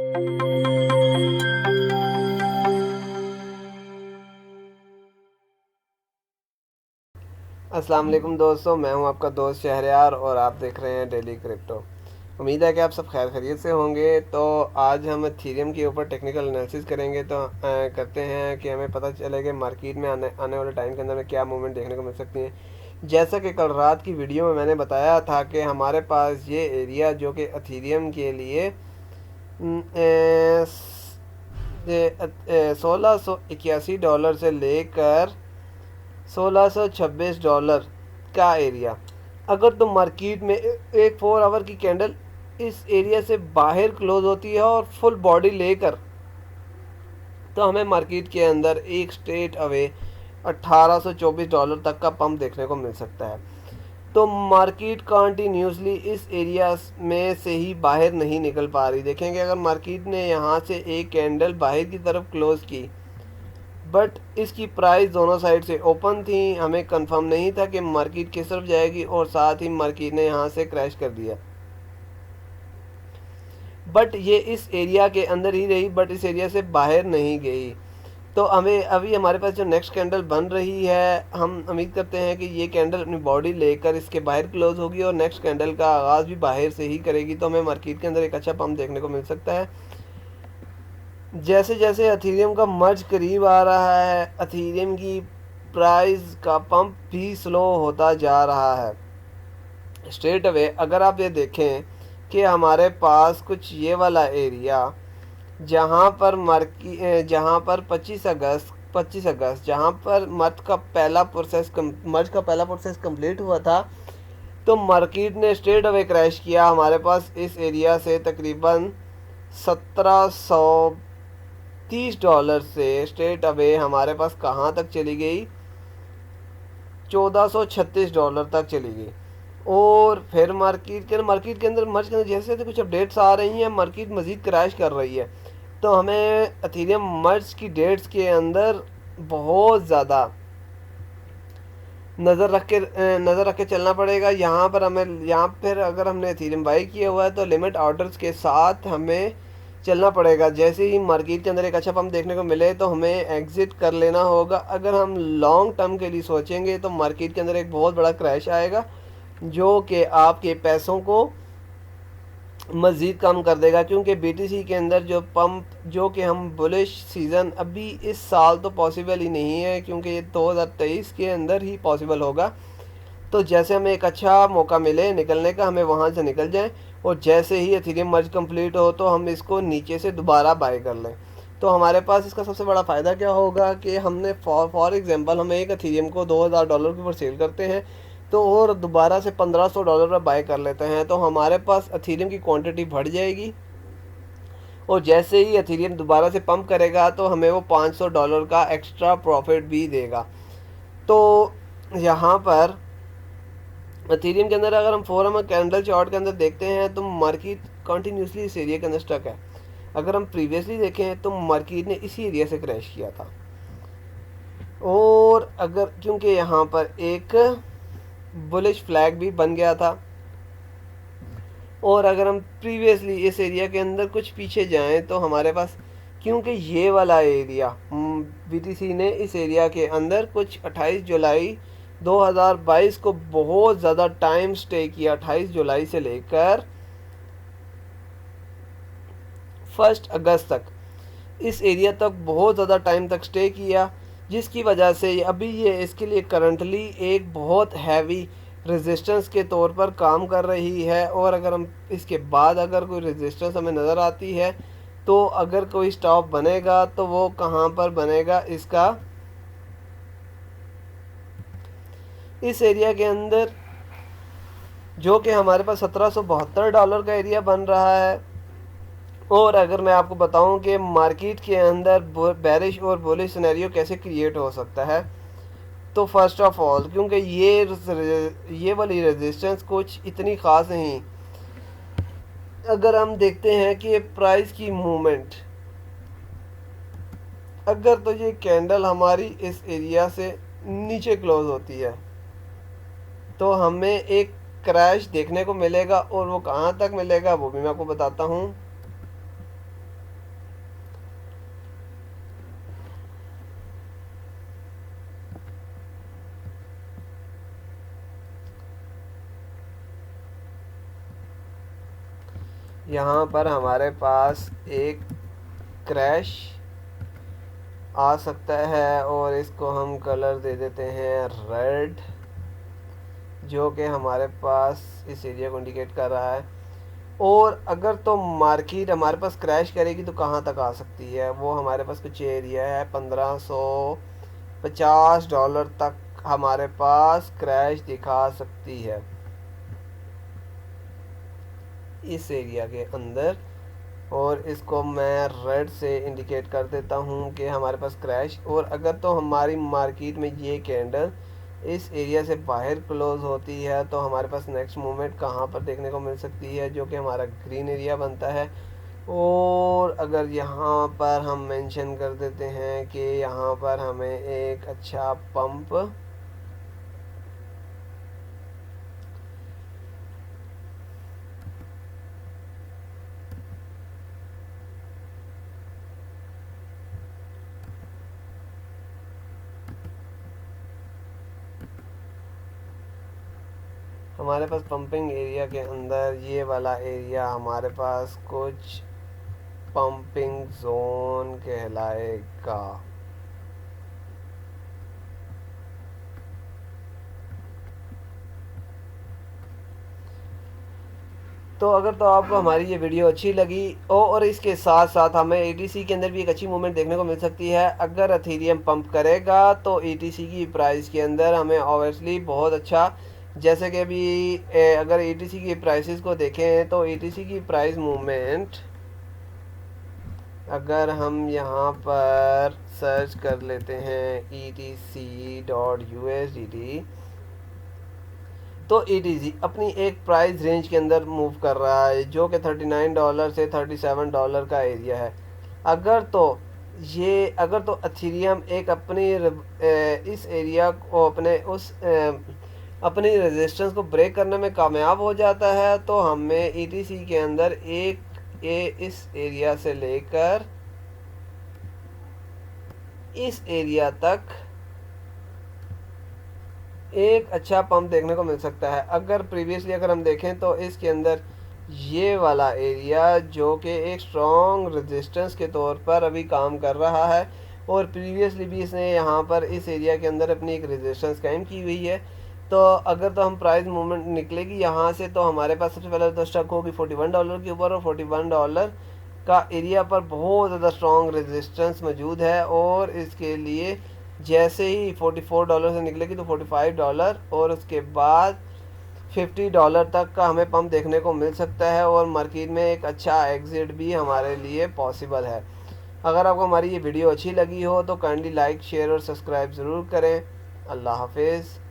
अस्सलाम वालेकुम दोस्तों, मैं हूं आपका दोस्त शहरयार और आप देख रहे हैं डेली क्रिप्टो। उम्मीद है कि आप सब खैर खैरियत से होंगे। तो आज हम एथेरियम के ऊपर टेक्निकल एनालिसिस करेंगे। तो करते हैं कि हमें पता चले कि मार्केट में आने वाले टाइम के अंदर में क्या मूवमेंट देखने को मिल सकती है। जैसा कि कल रात की वीडियो में मैंने बताया था कि हमारे पास ये एरिया जो कि एथेरियम के लिए 1681 डॉलर से लेकर $1626 का एरिया, अगर तो मार्केट में एक 4 आवर की कैंडल इस एरिया से बाहर क्लोज होती है और फुल बॉडी लेकर, तो हमें मार्केट के अंदर एक स्ट्रेट अवे $1824 तक का पंप देखने को मिल सकता है। तो मार्केट कंटिन्यूसली इस एरिया में से ही बाहर नहीं निकल पा रही। देखेंगे अगर मार्केट ने यहाँ से एक कैंडल बाहर की तरफ क्लोज की, बट इसकी प्राइस दोनों साइड से ओपन थी, हमें कंफर्म नहीं था कि मार्केट किस तरफ जाएगी, और साथ ही मार्केट ने यहाँ से क्रैश कर दिया। बट ये इस एरिया के अंदर ही रही, बट इस एरिया से बाहर नहीं गई। तो हमें अभी हमारे पास जो नेक्स्ट कैंडल बन रही है, हम उम्मीद करते हैं कि ये कैंडल अपनी बॉडी लेकर इसके बाहर क्लोज होगी और नेक्स्ट कैंडल का आगाज़ भी बाहर से ही करेगी। तो हमें मार्केट के अंदर एक अच्छा पंप देखने को मिल सकता है। जैसे जैसे एथेरियम का मर्ज करीब आ रहा है, एथेरियम की प्राइस का पंप भी स्लो होता जा रहा है। स्ट्रेट अवे अगर आप ये देखें कि हमारे पास कुछ ये वाला एरिया, जहाँ पर 25 अगस्त जहाँ पर मर्ज का पहला प्रोसेस कंप्लीट हुआ था, तो मार्केट ने स्ट्रेट अवे क्रैश किया हमारे पास इस एरिया से तकरीबन $1730 से स्ट्रेट अवे हमारे पास कहाँ तक चली गई, $1436 तक चली गई। और फिर मार्केट के अंदर मर्ज के अंदर जैसे जैसे कुछ अपडेट्स आ रही हैं, मार्केट मज़ीद क्रैश कर रही है। तो हमें एथेरियम मर्ज की डेट्स के अंदर बहुत ज़्यादा नज़र रख के चलना पड़ेगा। यहाँ पर अगर हमने एथेरियम बाई किया हुआ है तो लिमिट ऑर्डर्स के साथ हमें चलना पड़ेगा। जैसे ही मार्केट के अंदर एक अच्छा पंप देखने को मिले तो हमें एग्ज़िट कर लेना होगा। अगर हम लॉन्ग टर्म के लिए सोचेंगे तो मार्केट के अंदर एक बहुत बड़ा क्रैश आएगा जो कि आपके पैसों को मज़ीद कम कर देगा, क्योंकि बीटीसी के अंदर जो कि हम बुलिश सीज़न अभी इस साल तो पॉसिबल ही नहीं है, क्योंकि ये 2023 के अंदर ही पॉसिबल होगा। तो जैसे हमें एक अच्छा मौका मिले निकलने का, हमें वहाँ से निकल जाएं, और जैसे ही एथेरियम मर्ज कंप्लीट हो तो हम इसको नीचे से दोबारा बाय कर लें। तो हमारे पास इसका सबसे बड़ा फ़ायदा क्या होगा कि हमने फॉर एग्जांपल हम एक एथेरियम को $2000 के ऊपर सेल करते हैं, तो और दोबारा से $1500 पर बाय कर लेते हैं, तो हमारे पास एथेरियम की क्वांटिटी बढ़ जाएगी। और जैसे ही एथेरियम दोबारा से पंप करेगा तो हमें वो $500 का एक्स्ट्रा प्रॉफिट भी देगा। तो यहाँ पर एथेरियम के अंदर अगर हम 4 आवर कैंडल चार्ट के अंदर देखते हैं तो मार्केट कंटिन्यूसली इस एरिया के अंदर स्टक है। अगर हम प्रीवियसली देखें तो मार्केट ने इसी एरिया से क्रैश किया था, और अगर क्योंकि यहाँ पर एक बुलिश फ्लैग भी बन गया था। और अगर हम प्रीवियसली इस एरिया के अंदर कुछ पीछे जाएं तो हमारे पास, क्योंकि ये वाला एरिया बीटीसी ने इस एरिया के अंदर कुछ 28 जुलाई 2022 को बहुत ज़्यादा टाइम स्टे किया। 28 जुलाई से लेकर 1 अगस्त तक इस एरिया तक बहुत ज़्यादा टाइम तक स्टे किया, जिसकी वजह से अभी ये इसके लिए करंटली एक बहुत हैवी रेजिस्टेंस के तौर पर काम कर रही है। और अगर हम इसके बाद अगर कोई रेजिस्टेंस हमें नज़र आती है तो अगर कोई स्टॉप बनेगा तो वो कहाँ पर बनेगा, इसका इस एरिया के अंदर जो कि हमारे पास $1772 का एरिया बन रहा है। और अगर मैं आपको बताऊं कि मार्केट के अंदर बेरिश और बुलिश सिनेरियो कैसे क्रिएट हो सकता है, तो फर्स्ट ऑफ ऑल क्योंकि ये वाली रेजिस्टेंस कुछ इतनी ख़ास नहीं। अगर हम देखते हैं कि प्राइस की मूवमेंट, अगर तो ये कैंडल हमारी इस एरिया से नीचे क्लोज होती है तो हमें एक क्रैश देखने को मिलेगा, और वो कहाँ तक मिलेगा वो भी मैं आपको बताता हूँ। यहाँ पर हमारे पास एक क्रैश आ सकता है और इसको हम कलर दे देते हैं रेड, जो कि हमारे पास इस एरिया को इंडिकेट कर रहा है। और अगर तो मार्केट हमारे पास क्रैश करेगी तो कहाँ तक आ सकती है, वो हमारे पास कुछ एरिया है $1550 तक हमारे पास क्रैश दिखा सकती है इस एरिया के अंदर। और इसको मैं रेड से इंडिकेट कर देता हूँ कि हमारे पास क्रैश। और अगर तो हमारी मार्केट में ये कैंडल इस एरिया से बाहर क्लोज होती है तो हमारे पास नेक्स्ट मूवमेंट कहाँ पर देखने को मिल सकती है, जो कि हमारा ग्रीन एरिया बनता है। और अगर यहाँ पर हम मेंशन कर देते हैं कि यहाँ पर हमें एक अच्छा पंप हमारे पास पंपिंग एरिया के अंदर ये वाला एरिया हमारे पास कुछ पंपिंग जोन कहलाएगा। तो अगर तो आपको हमारी ये वीडियो अच्छी लगी और इसके साथ साथ हमें ईटीसी के अंदर भी एक अच्छी मूवमेंट देखने को मिल सकती है। अगर एथेरियम पंप करेगा तो ईटीसी की प्राइस के अंदर हमें ऑब्वियसली बहुत अच्छा, जैसे कि अभी अगर ईटीसी की प्राइसेस को देखें तो ईटीसी की प्राइस मूवमेंट अगर हम यहाँ पर सर्च कर लेते हैं ETC.USDT, तो ETC अपनी एक प्राइस रेंज के अंदर मूव कर रहा है जो कि $39 से $37 का एरिया है। अगर तो एथेरियम एक अपनी इस एरिया को अपनी रेजिस्टेंस को ब्रेक करने में कामयाब हो जाता है तो हमें ETC के अंदर इस एरिया से लेकर इस एरिया तक एक अच्छा पंप देखने को मिल सकता है। अगर प्रीवियसली अगर हम देखें तो इसके अंदर ये वाला एरिया जो कि एक स्ट्रॉन्ग रेजिस्टेंस के तौर पर अभी काम कर रहा है और प्रीवियसली भी इसने यहाँ पर इस एरिया के अंदर अपनी एक रेजिस्टेंस कायम की हुई है। तो अगर तो हम प्राइस मूवमेंट निकलेगी यहाँ से तो हमारे पास सबसे पहले तो स्टक होगी $41 के ऊपर, और $41 का एरिया पर बहुत ज़्यादा स्ट्रॉन्ग रेजिस्टेंस मौजूद है। और इसके लिए जैसे ही $44 से निकलेगी तो $45 और उसके बाद $50 तक का हमें पंप देखने को मिल सकता है और मार्केट में एक अच्छा एग्जिट भी हमारे लिए पॉसिबल है। अगर आपको हमारी ये वीडियो अच्छी लगी हो तो काइंडली लाइक, शेयर और सब्सक्राइब ज़रूर करें। अल्लाह हाफिज़।